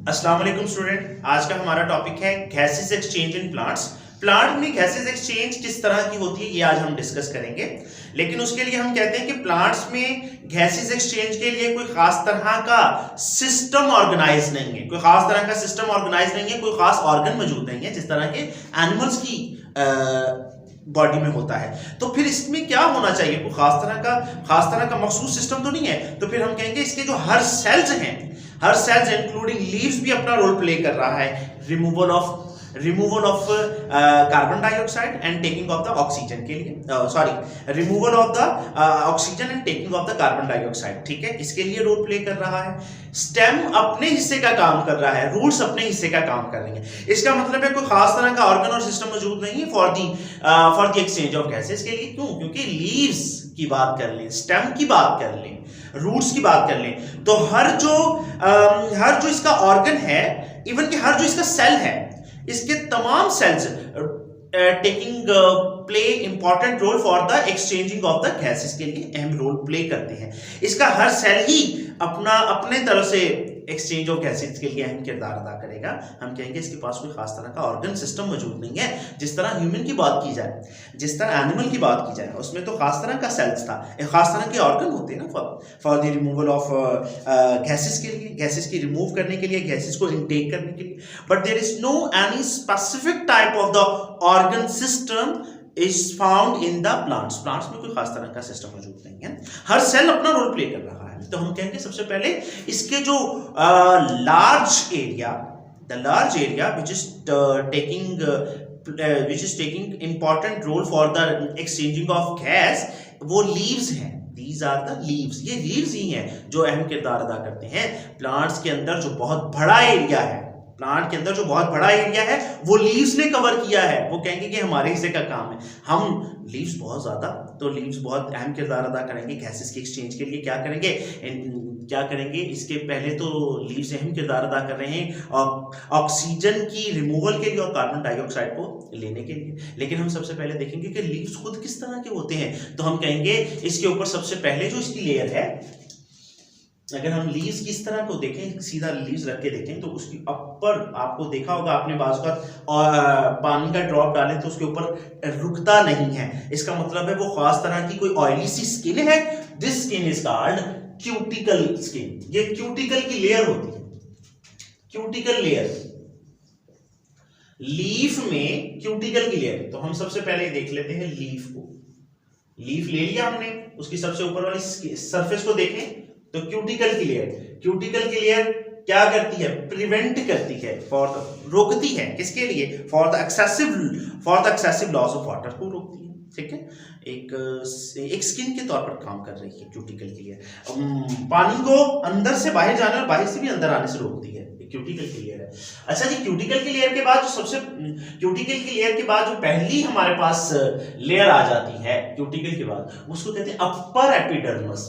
अस्सलाम वालेकुम स्टूडेंट, आज का हमारा टॉपिक है gases exchange in plants. Plant में गैसेस एक्सचेंज किस तरह की होती है ये आज हम डिस्कस करेंगे। लेकिन उसके लिए हम कहते हैं कि प्लांट्स में गैसेस एक्सचेंज के लिए कोई खास तरह का सिस्टम ऑर्गेनाइज नहीं है, कोई खास तरह का सिस्टम ऑर्गेनाइज नहीं है, कोई खास ऑर्गन मौजूद नहीं है जिस तरह के एनिमल्स की बॉडी में होता है। तो फिर इसमें क्या होना चाहिए, कोई खास तरह का मखसूस सिस्टम तो नहीं है। तो फिर हम कहेंगे इसके जो हर सेल्स इंक्लूडिंग लीव्स भी अपना रोल प्ले कर रहा है removal of carbon dioxide and taking of the oxygen के लिए, removal of the oxygen and taking of the carbon dioxide. ठीक है, इसके लिए रोल प्ले कर रहा है। स्टेम अपने हिस्से का काम कर रहा है, रूट्स अपने हिस्से का काम कर रही हैं। इसका मतलब है कोई खास तरह का ऑर्गन और सिस्टम मौजूद नहीं है for the exchange of gases के लिए। क्यों? क्योंकि लीव्स की बात कर लें, स्टेम की बात कर लें, रूट्स की बात कर लें, तो हर जो इसका ऑर्गन है, इवन कि हर जो इसका सेल है, इसके तमाम cells taking play important role for the exchanging of the gases के लिए अहम रोल प्ले करते हैं। इसका हर सेल ही अपने तरफ से एक्सचेंज ऑफ गैसेस के लिए अहम किरदार अदा करेगा। हम कहेंगे इसके पास कोई खास तरह का ऑर्गन सिस्टम मौजूद नहीं है। जिस तरह ह्यूमन की बात की जाए, जिस तरह एनिमल की बात की जाए, उसमें तो खास तरह का सेल्स था, एक खास तरह के ऑर्गन होते हैं ना for the removal of gases के लिए, गैसेस की रिमूव करने के लिए, गैसेस को इनटेक करने के लिए। But there is no any specific type of the organ system is found in the plants में कोई खास तरह का सिस्टम मौजूद नहीं है। हर सेल अपना रोल प्ले कर रहा है। तो हम कहेंगे सबसे पहले इसके जो large area which is taking important role for the exchanging of gas, वो लीव्स हैं। These are the leaves, ये लीव्स ही हैं जो अहम किरदार अदा करते हैं। प्लांट्स के अंदर जो बहुत बड़ा एरिया है, वो लीव्स ने कवर किया है। वो कहेंगे कि हमारे हिस्से का काम है। हम लीव्स बहुत अहम किरदार अदा करेंगे गैसेस के एक्सचेंज के लिए। क्या करेंगे इसके पहले तो लीव्स अहम किरदार अदा कर रहे हैं ऑक्सीजन की रिमूवल के लिए और कार्बन डाइऑक्साइड को लेने के लिए। लेकिन हम सबसे पहले देखेंगे कि लीव्स खुद किस तरह के होते हैं। तो हम कहेंगे इसके ऊपर सबसे पहले जो इसकी लेयर है, अगर हम लीव्स किस तरह को देखें, सीधा लीव्स रख के देखें, तो उसकी ऊपर आपको देखा होगा आपने बाजू का पानी का ड्रॉप डालें तो उसके ऊपर रुकता नहीं है। इसका मतलब है वो खास तरह की कोई ऑयली सी स्किन है। This skin is called cuticle skin. ये क्यूटिकल की लेयर होती है, क्यूटिकल लेयर लीफ में, क्यूटिकल की लेयर। तो हम सबसे पहले देख लेते हैं लीफ को। लीफ ले लिया हमने, उसकी सबसे ऊपर वाली सरफेस को देखें तो क्यूटिकल की लेयर क्या करती है? प्रिवेंट करती है, रोकती है। किसके लिए? For the excessive loss of water को रोकती है। ठीक है, एक स्किन के तौर पर काम कर रही है क्यूटिकल की लेयर। पानी को अंदर से बाहर जाने और बाहर से भी अंदर आने से रोकती है, क्यूटिकल की लेयर है। अच्छा जी, क्यूटिकल की लेयर के बाद जो पहली हमारे पास लेयर आ जाती है क्यूटिकल के बाद, उसको कहते हैं अपर एपिडर्मस,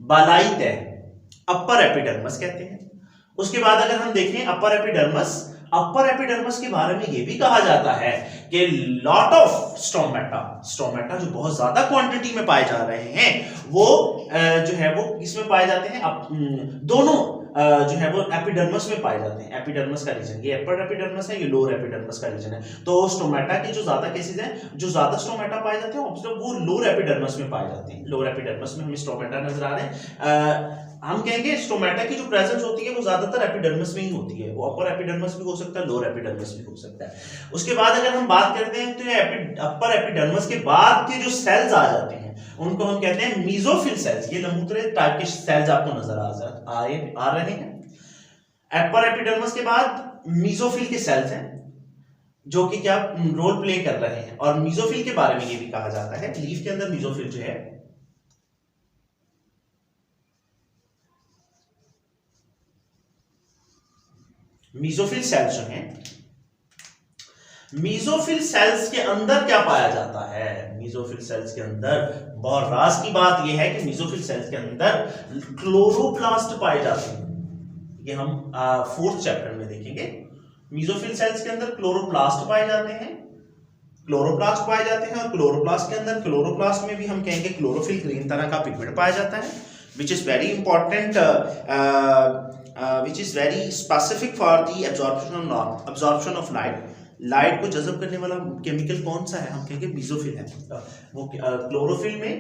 बालाई तह, अपर एपिडर्मस कहते हैं। उसके बाद अगर हम देखें अपर एपिडर्मस के बारे में यह भी कहा जाता है कि लॉट ऑफ स्टोमेटा जो बहुत ज्यादा क्वांटिटी में पाए जा रहे हैं, वो जो है वो किसमें पाए जाते हैं? दोनों जो है वो एपिडर्मस में पाए जाते हैं। एपिडर्मस का रीजन ये अपर एपिडर्मस है, ये लोअर एपिडर्मस का रीजन है। तो स्टोमेटा के जो ज्यादा केसेस हैं, जो ज्यादा स्टोमेटा पाए जाते हैं, वो लोअर एपिडर्मस में पाए जाते हैं। लोअर एपिडर्मस में हमें स्टोमेटा नजर आ रहे हैं। हम कहेंगे स्टोमेटा की जो प्रेजेंस होती है वो ज्यादातर एपिडर्मस में ही होती है। वो अपर एपिडर्मस भी हो सकता है, लोअर एपिडर्मस भी हो सकता है। उसके बाद अगर हम बात करते हैं तो अपर एपिडर्मस के बाद के जो सेल्स आ जाते हैं उनको हम कहते हैं मीजोफिल सेल्स। ये नमूतरे टाइप के सेल्स आपको नजर आ रहे हैं। अपर एपिडर्मस के बाद मीजोफिल के सेल्स हैं जो कि क्या रोल प्ले कर रहे हैं। और मीजोफिल के बारे में ये भी कहा जाता है, लीफ के अंदर मीजोफिल जो है, मीजोफिल सेल्स जो हैं, मीजोफिल सेल्स के अंदर क्या पाया जाता है? मीजोफिल सेल्स के अंदर बहुत राज की बात यह है कि मीजोफिल सेल्स के अंदर क्लोरोप्लास्ट पाए जाते हैं। ये हम 4th चैप्टर में देखेंगे। मीजोफिल सेल्स के अंदर क्लोरोप्लास्ट पाए जाते हैं, और क्लोरोप्लास्ट में भी हम कहेंगे क्लोरोफिल ग्रीन तरह का पिगमेंट पाया जाता है, which is very important which is very specific for the absorption of light. Light को जज़ब करने वाला केमिकल कौन सा है? हम कहेंगे मीसोफिल है। वो क्लोरोफिल में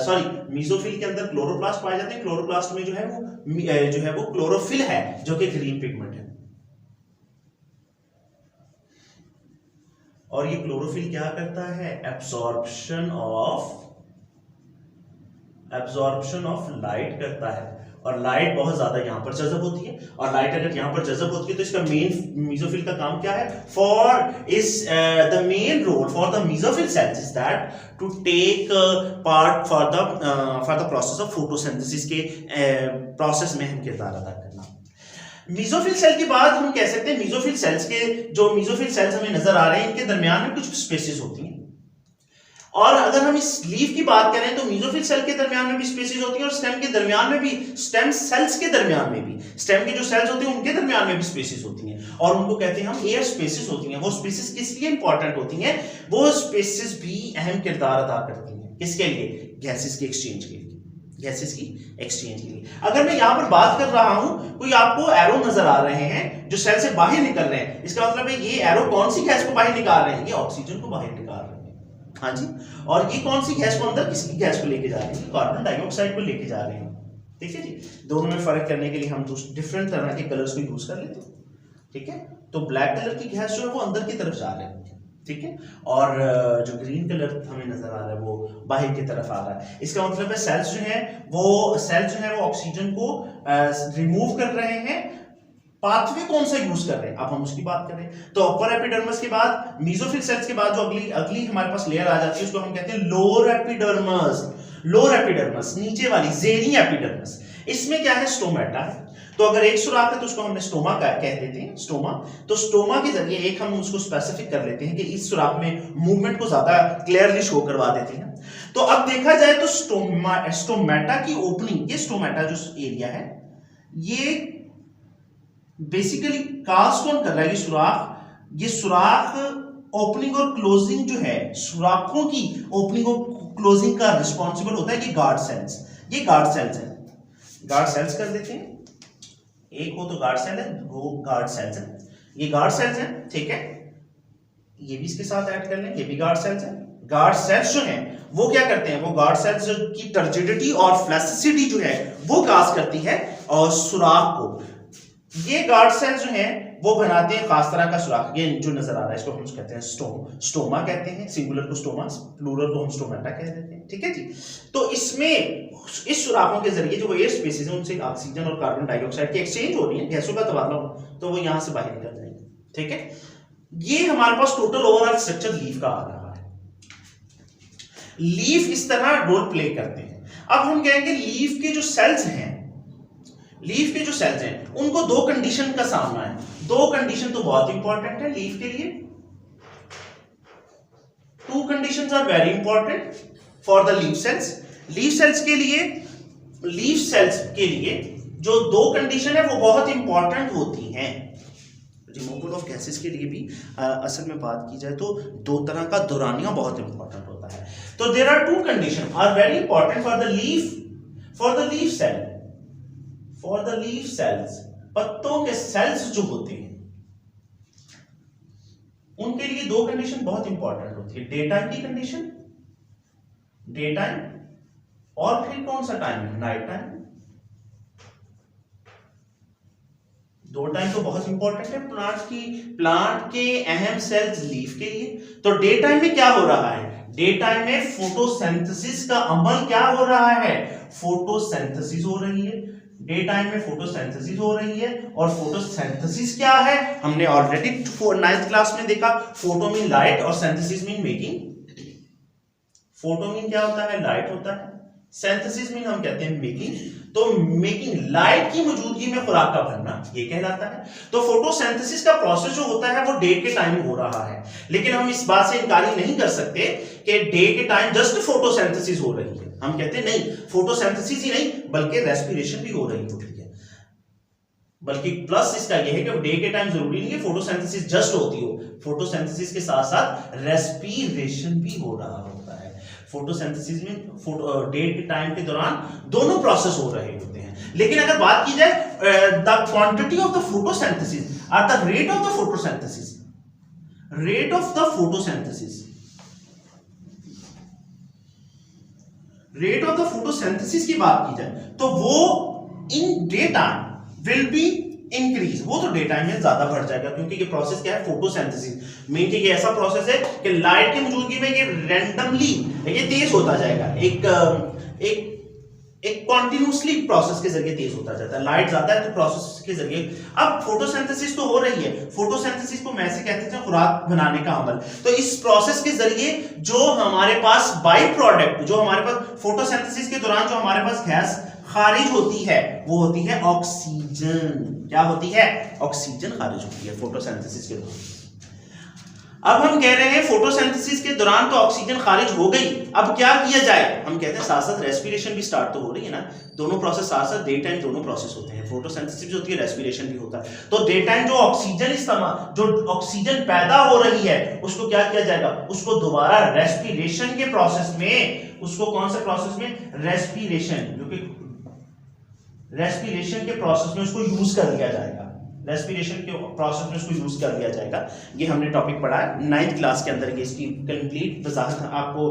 सॉरी मीसोफिल के अंदर क्लोरोप्लास्ट पाए जाते हैं। क्लोरोप्लास्ट में जो है वो क्लोरोफिल है जो कि ग्रीन पिगमेंट है। और ये क्लोरोफिल क्या करता है? एब्जॉर्प्शन ऑफ लाइट करता है। और लाइट बहुत ज्यादा यहां पर जज़ब होती है, और लाइट अगर यहां पर जज़ब होती है तो इसका मेन मीसोफिल का काम क्या है? The main role for the mesophyll cells is that to take part for the process of photosynthesis के प्रोसेस में हम किरदार अदा करना। मीसोफिल सेल के बाद हम कह सकते हैं मीसोफिल सेल्स हमें नजर आ रहे हैं, इनके दरमियान में कुछ स्पेसेस होती हैं। और अगर हम इस लीफ की बात करें तो मीसोफिल सेल के दरमियान में भी स्पेसेस होती हैं, और स्टेम के दरमियान में भी, स्टेम सेल्स के दरमियान में भी, स्टेम के जो सेल्स होते हैं उनके दरमियान में भी स्पेसेस होती हैं, और उनको कहते हैं हम एयर स्पेसेस होती हैं। वो स्पेसेस किस लिए इंपॉर्टेंट होती हैं? वो स्पेसेस भी अहम किरदार अदा करती हैं। किसके लिए? गैसेस के एक्सचेंज के लिए, गैसेस की एक्सचेंज के लिए। अगर मैं यहां पर बात कर रहा हूं, कोई आपको एरो नजर आ रहे हैं जो सेल से बाहर निकल रहे हैं, इसका मतलब है ये एरो कौन सी गैस को बाहर निकाल रहे हैं? ये ऑक्सीजन को बाहर निकाल रहे हैं। हाँ जी। और ये कौन सी गैस को अंदर, किसकी गैस को लेके जा रहे हैं? कार्बन डाइऑक्साइड को लेके जा रहे हैं। ठीक है जी। दोनों में फर्क करने के लिए हम डिफरेंट तरह के कलर्स को यूज कर लेते हैं। ठीक है, तो ब्लैक कलर की गैस जो है वो अंदर की तरफ जा रही है। ठीक है, और जो ग्रीन कलर हमें नजर आ रहा है वो बाहर की तरफ आ रहा है। इसका मतलब है सेल्स जो है वो ऑक्सीजन को रिमूव कर रहे हैं। पाथवे कौन सा यूज कर रहे हैं, अब हम उसकी बात करें तो अपर एपिडर्मिस के बाद, मीसोफिल सेल्स के बाद जो अगली हमारे पास लेयर आ जाती है उसको हम कहते हैं लोअर एपिडर्मिस। लोअर एपिडर्मिस नीचे वाली ज़ेनी एपिडर्मिस, इसमें क्या है? स्टोमेटा है। तो अगर एक सुराख है तो उसको हमने स्टोमा कह देते हैं, स्टोमा। तो स्टोमा के जरिए एक हम उसको स्पेसिफिक कर लेते हैं कि इस सुराख में मूवमेंट को ज्यादा क्लियरली शो करवा देते हैं। तो अब देखा जाए तो स्टोमेटा की ओपनिंग, ये स्टोमेटा जो एरिया है ये बेसिकली काज कौन कर रहा है? ये सुराख ओपनिंग और क्लोजिंग जो है, सुराखों की ओपनिंग और क्लोजिंग का रिस्पॉन्सिबल होता है ये गार्ड सेल्स। ये गार्ड सेल्स हैं, गार्ड सेल्स कर देते हैं। एक हो तो गार्ड सेल है, दो गार्ड सेल्स हैं, ये गार्ड सेल्स हैं। ठीक है, ये भी इसके साथ ऐड कर लें, ये भी गार्ड सेल्स हैं। गार्ड सेल्स जो हैं वो क्या करते हैं? वो गार्ड सेल्स की टर्जिडिटी और फ्लैसिसिटी जो है वो काज करती है और सुराख को। ये गार्ड सेल्स जो हैं वो बनाते हैं खास तरह का सुराख। ये जो नजर आ रहा है इसको हम कहते हैं स्टोमा कहते हैं, सिंगुलर को स्टोमा, प्लूरल को हम स्टोमेटा कह देते हैं। ठीक है जी। तो इसमें इस सुराखों के जरिए जो एयर स्पेसेस हैं उनसे ऑक्सीजन और कार्बन डाइऑक्साइड की एक्सचेंज हो रही है, गैसों का तबादला हो, तो वो यहां से बाहर निकल जाएंगे। ठीक है, ये हमारे पास टोटल ओवरऑल स्ट्रक्चर लीफ का आ रहा है। लीफ इस तरह रोल प्ले करते हैं। अब हम कहेंगे लीफ के जो सेल्स हैं, उनको दो कंडीशन का सामना है। दो कंडीशन तो बहुत इंपॉर्टेंट है लीफ के लिए। Two conditions are very important for the leaf cells. Leaf cells के लिए जो दो कंडीशन है वो बहुत इंपॉर्टेंट होती हैं। रिमूवल ऑफ गैसेस के लिए भी असल में बात की जाए तो दो तरह का दौरानिया बहुत इंपॉर्टेंट होता है। तो there are two condition are very important for the leaf cells. पत्तों के सेल्स जो होते हैं उनके लिए दो कंडीशन बहुत इंपॉर्टेंट होती है। डे टाइम की कंडीशन, डे टाइम, और फिर कौन सा टाइम है? Night time. दो टाइम तो बहुत इंपॉर्टेंट है प्लांट के अहम सेल्स लीफ के लिए। तो डे टाइम में क्या हो रहा है? डे टाइम में फोटोसिंथेसिस का अमल क्या हो रहा है? फोटोसिंथेसिस हो रही है। डे टाइम में फोटोसिंथेसिस हो रही है। और फोटोसिंथेसिस क्या है? हमने ऑलरेडी 9th क्लास में देखा। फोटो मीन लाइट और synthesis mean making. Photo mean क्या होता है? लाइट होता है। सिंथेसिस मीन हम कहते हैं मेकिंग। तो मेकिंग, लाइट की मौजूदगी में खुराक का बनना, ये कहलाता है। तो फोटोसिंथेसिस का प्रोसेस जो होता है वो डे के टाइम हो रहा है। लेकिन हम इस बात से इनकारी नहीं कर सकते कि डे के टाइम जस्ट फोटोसिंथेसिस हो रही है। हम कहते हैं नहीं, फोटोसिंथेसिस ही नहीं बल्कि रेस्पिरेशन भी हो रही होती है। बल्कि प्लस इसका यह है कि डे के टाइम जरूरी नहीं है फोटोसिंथेसिस जस्ट होती हो, फोटोसिंथेसिस के साथ साथ रेस्पिरेशन भी हो रहा होता है। फोटोसिंथेसिस में डे के टाइम के दौरान दोनों प्रोसेस हो रहे होते हैं। लेकिन अगर बात की जाए the quantity of the photosynthesis और the rate of the photosynthesis, rate of the photosynthesis, rate of the photosynthesis की बात की जाए तो वो in day time will be increase, वो तो डे टाइम में ज्यादा बढ़ जाएगा, क्योंकि ये प्रोसेस क्या है, फोटोसिंथेसिस। मेन कि ये ऐसा प्रोसेस है कि लाइट की मौजूदगी में ये रैंडमली ये तेज होता जाएगा, एक कॉन्टिन्यूसली प्रोसेस के जरिए तेज होता जाता है। लाइट ज्यादा है तो प्रोसेस के जरिए, अब फोटोसिंथेसिस तो हो रही है, फोटोसिंथेसिस को मैं से कहते हैं खुराक बनाने का अमल। तो इस प्रोसेस के जरिए जो हमारे पास बाई प्रोडक्ट, जो हमारे पास फोटोसिंथेसिस के दौरान जो हमारे पास गैस खारिज होती है वो होती है ऑक्सीजन। क्या होती है? ऑक्सीजन खारिज होती है फोटोसिंथेसिस के दौरान। अब हम कह रहे हैं फोटोसिंथेसिस के दौरान तो ऑक्सीजन खारिज हो गई, अब क्या किया जाए? हम कहते हैं साथ साथ रेस्पिरेशन भी स्टार्ट तो हो रही है ना, दोनों प्रोसेस साथ साथ डे टाइम दोनों प्रोसेस होते हैं, फोटोसिंथेसिस भी होती है, रेस्पिरेशन भी होता है। तो डे टाइम जो ऑक्सीजन पैदा हो रही है उसको क्या किया जाएगा? उसको दोबारा रेस्पिरेशन के प्रोसेस में, उसको कौन से प्रोसेस में? रेस्पिरेशन, जो कि रेस्पिरेशन के प्रोसेस में उसको यूज कर लिया जाएगा, रेस्पिरेशन के प्रोसेस में उसको यूज कर लिया जाएगा। ये हमने टॉपिक पढ़ा है 9th क्लास के अंदर, ये इसकी कंप्लीट वजाहत आपको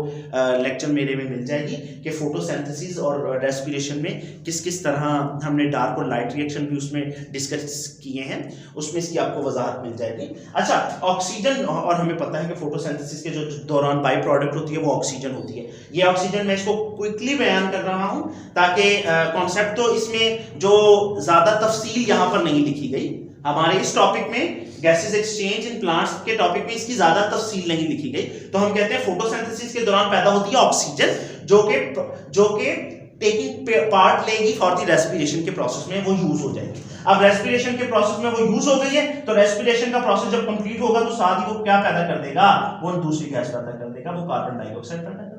लेक्चर मेरे में मिल जाएगी कि फोटोसिंथेसिस और रेस्पिरेशन में किस किस तरह हमने डार्क और लाइट रिएक्शन भी उसमें डिस्कस किए हैं, उसमें इसकी आपको वजाहत मिल जाएगी। अच्छा, ऑक्सीजन, और हमें पता है कि फोटोसिंथेसिस के जो दौरान बाई प्रोडक्ट होती है वो ऑक्सीजन होती है। ये ऑक्सीजन मैं इसको क्विकली बयान कर रहा हूं ताकि कॉन्सेप्ट तो इसमें जो ज्यादा तफसील यहां पर नहीं लिखी गई, हमारे इस टॉपिक में गैसेस एक्सचेंज इन प्लांट्स के टॉपिक में इसकी ज्यादा तफसील नहीं लिखी गई। तो हम कहते हैं फोटोसिंथेसिस के दौरान पैदा होती है ऑक्सीजन, जो कि टेकिंग पार्ट लेगी फॉर द रेस्पिरेशन के प्रोसेस में, वो यूज हो जाएगी। अब रेस्पिरेशन के प्रोसेस में वो यूज हो गई है, तो रेस्पिरेशन का प्रोसेस जब कंप्लीट होगा तो साथ ही वो क्या पैदा कर देगा? वो दूसरी गैस पैदा कर देगा, वो कार्बन डाइऑक्साइड पैदा कर देगा।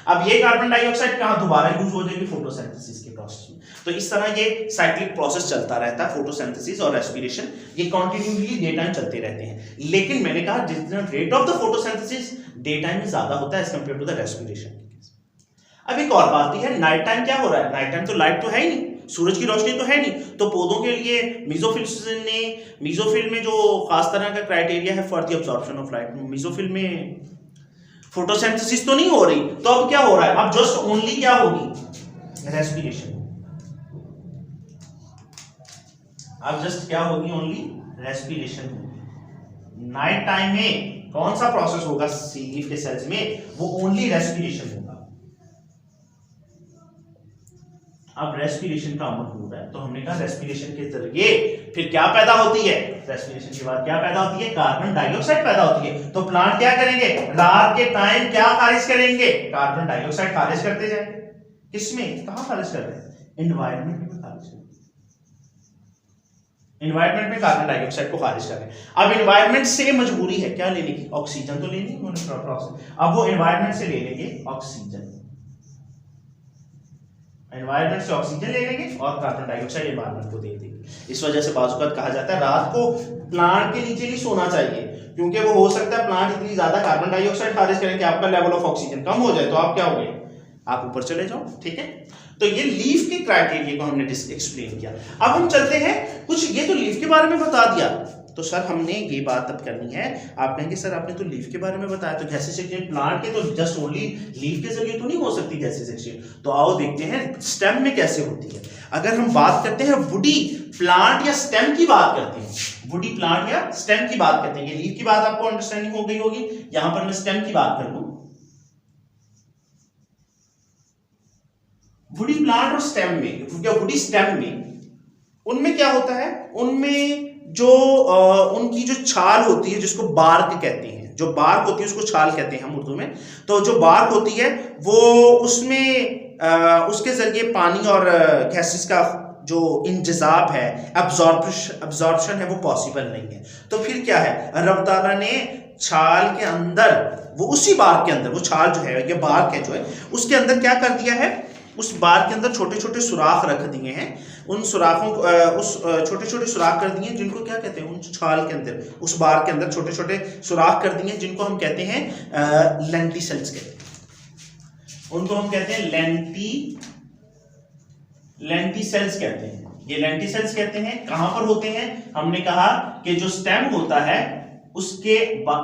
अब ये कार्बन डाइऑक्साइड कहां दोबारा यूज हो जाएगी? फोटोसिंथेसिस के प्रोसेस में। तो इस तरह ये साइक्लिक प्रोसेस चलता रहता है, फोटोसिंथेसिस और रेस्पिरेशन ये कंटिन्यूअसली डे टाइम चलते रहते हैं। लेकिन मैंने कहा जितना rate of the photosynthesis day time में ज्यादा होता है as compare to the respiration. अब एक और बात है, नाइट टाइम क्या हो रहा है? नाइट टाइम तो लाइट तो है ही नहीं, सूरज की रोशनी तो है नहीं, तो पौधों के लिए मीजोफिल में जो खास तरह का क्राइटेरिया है for the absorption of light, mesophyll में फोटोसिंथेसिस तो नहीं हो रही, तो अब क्या हो रहा है? अब जस्ट ओनली क्या होगी? रेस्पिरेशन। अब जस्ट क्या होगी? ओनली रेस्पिरेशन होगी। नाइट टाइम में कौन सा प्रोसेस होगा सी लीफ के सेल्स में? वो ओनली रेस्पिरेशन होगा। अब रेस्पिरेशन का अमल हो रहा है, तो हमने कहा रेस्पिरेशन के जरिए फिर क्या पैदा होती है? रेस्पिरेशन के बाद क्या पैदा होती है? कार्बन डाइऑक्साइड पैदा होती है। तो प्लांट क्या करेंगे? रात के टाइम क्या खारिज करेंगे? कार्बन डाइऑक्साइड खारिज करते जाएंगे। किसमें? कहां खारिज कर रहे हैं? एनवायरनमेंट में खारिज कर रहे हैं, एनवायरनमेंट में कार्बन डाइऑक्साइड को खारिज कर रहे हैं। अब एनवायरनमेंट से मजबूरी है क्या लेने की? ऑक्सीजन तो लेनी है, अब वो एनवायरनमेंट से ले लेंगे ऑक्सीजन, एनवायरनमेंट से ऑक्सीजन ले लेंगे और कार्बन डाइऑक्साइड एनवायरनमेंट को दे देंगे। इस वजह से बाजुकात कहा जाता है रात को प्लांट के नीचे नहीं सोना चाहिए, क्योंकि वो हो सकता है प्लांट इतनी ज्यादा कार्बन डाइऑक्साइड खारिज करें कि आपका लेवल ऑफ ऑक्सीजन कम हो जाए, तो आप क्या हो गए? आप ऊपर चले जाओ। ठीक है, तो ये लीफ के क्राइटेरिया को हमने एक्सप्लेन किया। अब हम चलते हैं कुछ, ये तो लीफ के बारे में बता दिया, तो सर हमने ये बात अब करनी है। आप कहेंगे सर आपने तो लीफ के बारे में बताया, तो गैसेस एक्सचेंज प्लांट के तो जस्ट ओनली लीफ के जरिए तो नहीं हो सकती गैसेस एक्सचेंज। तो आओ देखते हैं स्टेम में कैसे होती है। अगर हम बात करते हैं वुडी प्लांट या स्टेम की बात करते हैं, वुडी प्लांट या स्टेम की बात करते हैं, ये लीफ की बात आपको अंडरस्टैंडिंग हो गई होगी। यहां पर मैं स्टेम की बात कर लूं, वुडी प्लांट और स्टेम में या वुडी स्टेम में, उनमें क्या होता है? उनमें जो उनकी जो छाल होती है जिसको बार्क कहते हैं, जो बार्क होती है उसको छाल कहते हैं हम उर्दू में। तो जो बार्क होती है वो उसमें उसके जरिए पानी और गैसेस का जो इंजज़ाब है, अब्जॉर्प्शन है, वो पॉसिबल नहीं है। तो फिर क्या है? रब ताला ने छाल के अंदर, वो उसी बार्क के अंदर, वो छाल जो है, ये बार्क है जो है, उसके अंदर क्या कर दिया है? उस बार के अंदर छोटे छोटे सुराख रख दिए हैं। उन सुराखों उस छोटे छोटे सुराख कर दिए जिनको क्या कहते हैं? उन छाल के अंदर, उस बार के अंदर छोटे छोटे सुराख कर दिए जिनको हम कहते हैं लेंटिसेल्स कहते हैं। उनको हम कहते हैं लेंटिसेल्स कहते हैं। ये लेंटिसेल्स कहते हैं। कहां पर होते हैं? हमने कहा कि जो स्टेम होता है उसके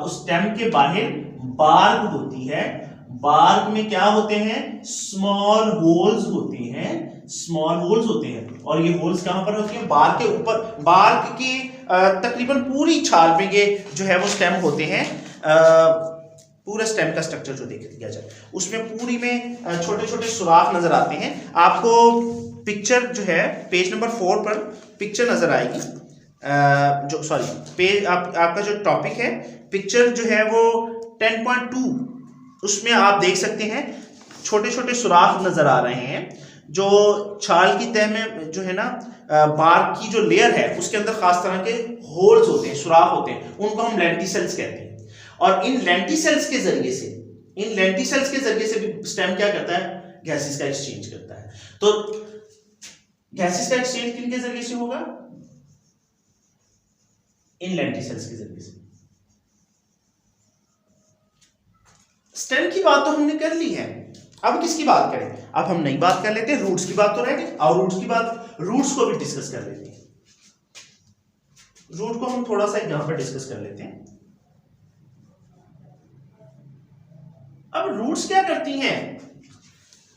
स्टेम के बाहर बार्क होती है। बार्क में क्या होते हैं? स्मॉल होल्स होते हैं, स्मॉल होल्स होते हैं। और ये होल्स कहां पर होती हैं? बार्क के ऊपर। बार्क की तकरीबन पूरी छाल में ये जो है वो स्टेम होते हैं। पूरा स्टेम का स्ट्रक्चर जो देख लिया जाए उसमें पूरी में छोटे छोटे सुराख नजर आते हैं। आपको पिक्चर जो है पेज नंबर 4 पर पिक्चर नजर आएगी। जो सॉरी पेज आपका जो टॉपिक है, पिक्चर जो है वो 10.2, उसमें आप देख सकते हैं छोटे छोटे सुराख नजर आ रहे हैं जो छाल की तह में जो है ना बार्क की जो लेयर है उसके अंदर खास तरह के होल्स होते हैं, सुराख होते हैं, उनको हम लेंटिसेल्स कहते हैं। और इन लेंटिसेल्स के जरिए से भी स्टेम क्या करता है? गैसेस का एक्सचेंज करता है। तो गैसेस का एक्सचेंज किन के जरिए से होगा? इन लेंटिसेल्स के जरिए से। स्टेम की बात तो हमने कर ली है, अब किसकी बात करें? अब हम नई बात कर लेते हैं, रूट्स की बात तो रह गई। और रूट्स को भी डिस्कस कर लेते हैं। रूट को हम थोड़ा सा यहां पर डिस्कस कर लेते हैं। अब रूट्स क्या करती हैं?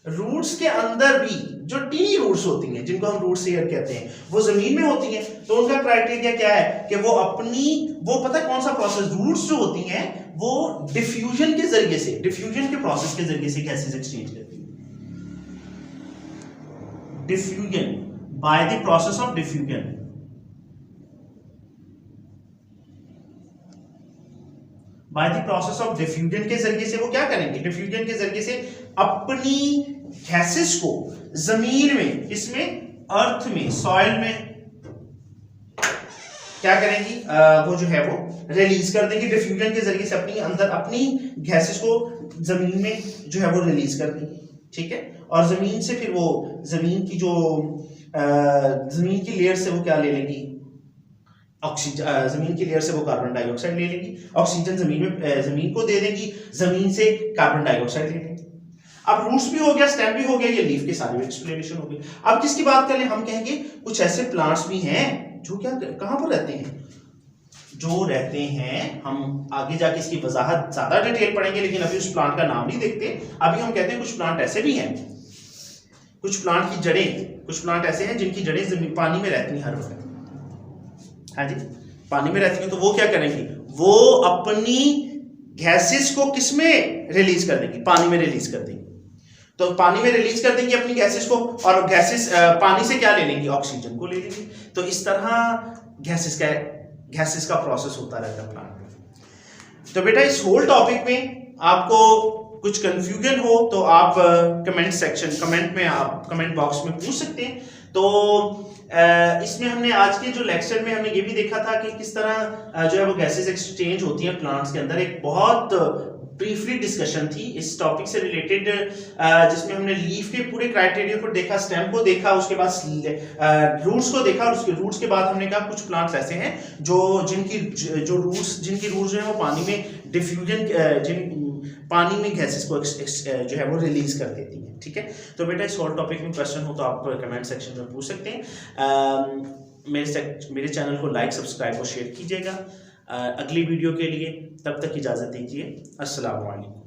रूट्स के अंदर भी जो टीनी रूट्स होती हैं, जिनको हम रूट एयर कहते हैं, वो जमीन में होती हैं। तो उनका क्राइटेरिया क्या है कि वो पता है कौन सा प्रोसेस? रूट्स जो होती हैं वो डिफ्यूजन के जरिए से, डिफ्यूजन के प्रोसेस के जरिए से गैसेस एक्सचेंज करती हैं। Diffusion, by the process of diffusion. By the process of diffusion के जरिए से वो क्या करेंगे? डिफ्यूजन के जरिए से अपनी गैसेस को जमीन में, इसमें अर्थ में, सॉइल में क्या करेंगी? वो जो है वो रिलीज कर देंगे। डिफ्यूजन के जरिए से अपनी गैसेस को जमीन में जो है वो रिलीज कर देंगे, ठीक है। और जमीन से फिर वो जमीन की लेयर से वो क्या ले लेंगी? ऑक्सीजन। जमीन की लेयर से वो कार्बन डाइऑक्साइड ले लेंगी, ऑक्सीजन जमीन को दे देंगी, जमीन से कार्बन डाइऑक्साइड ले लेंगी। अब रूट्स भी हो गया, स्टेम भी हो गया, ये लीफ के सारे एक्सप्लेनेशन हो गई। अब किसकी बात करें? हम कहेंगे कुछ ऐसे प्लांट्स भी हैं जो कहां पर रहते हैं? जो रहते हैं, हम आगे जाके इसकी वजाहत ज्यादा डिटेल पढ़ेंगे, लेकिन अभी उस प्लांट का नाम नहीं देखते। अभी हम कहते हैं कुछ प्लांट ऐसे भी हैं, कुछ प्लांट की जड़ें, कुछ प्लांट ऐसे हैं जिनकी जड़ें जमीन पानी में रहती हैं हर वक्त। हाँ जी, पानी में रहती हैं। तो वो क्या करेंगी? वो अपनी गैसेस को किसमें रिलीज कर देंगी? पानी में रिलीज कर देंगी। तो पानी में रिलीज कर देंगी अपनी गैसेस को, और गैसेस पानी से क्या ले लेंगी? ऑक्सीजन को ले लेंगी। तो इस तरह गैसेस का प्रोसेस होता रहता है प्लांट में। तो बेटा इस होल टॉपिक में आपको कुछ कंफ्यूजन हो तो आप कमेंट बॉक्स में पूछ सकते हैं। तो इसमें हमने आज के जो लेक्चर में हमने ये भी देखा था कि किस तरह जो है वो गैसेस एक्सचेंज होती हैं प्लांट्स के अंदर। एक बहुत ब्रीफली डिस्कशन थी इस टॉपिक से रिलेटेड, जिसमें हमने लीफ के पूरे क्राइटेरिया को देखा, स्टेम को देखा, उसके बाद रूट्स को देखा, और उसके रूट्स के बाद हमने कहा कुछ प्लांट्स ऐसे हैं जिनकी रूट्स जो है वो पानी में डिफ्यूजन, पानी में गैसेस को जो है वो रिलीज कर देती हैं, ठीक है। तो बेटा इस होल टॉपिक में क्वेश्चन हो तो आप कमेंट सेक्शन में पूछ सकते हैं। मेरे चैनल को लाइक, सब्सक्राइब और शेयर कीजिएगा अगली वीडियो के लिए। तब तक इजाज़त दीजिए। अस्सलाम वालेकुम।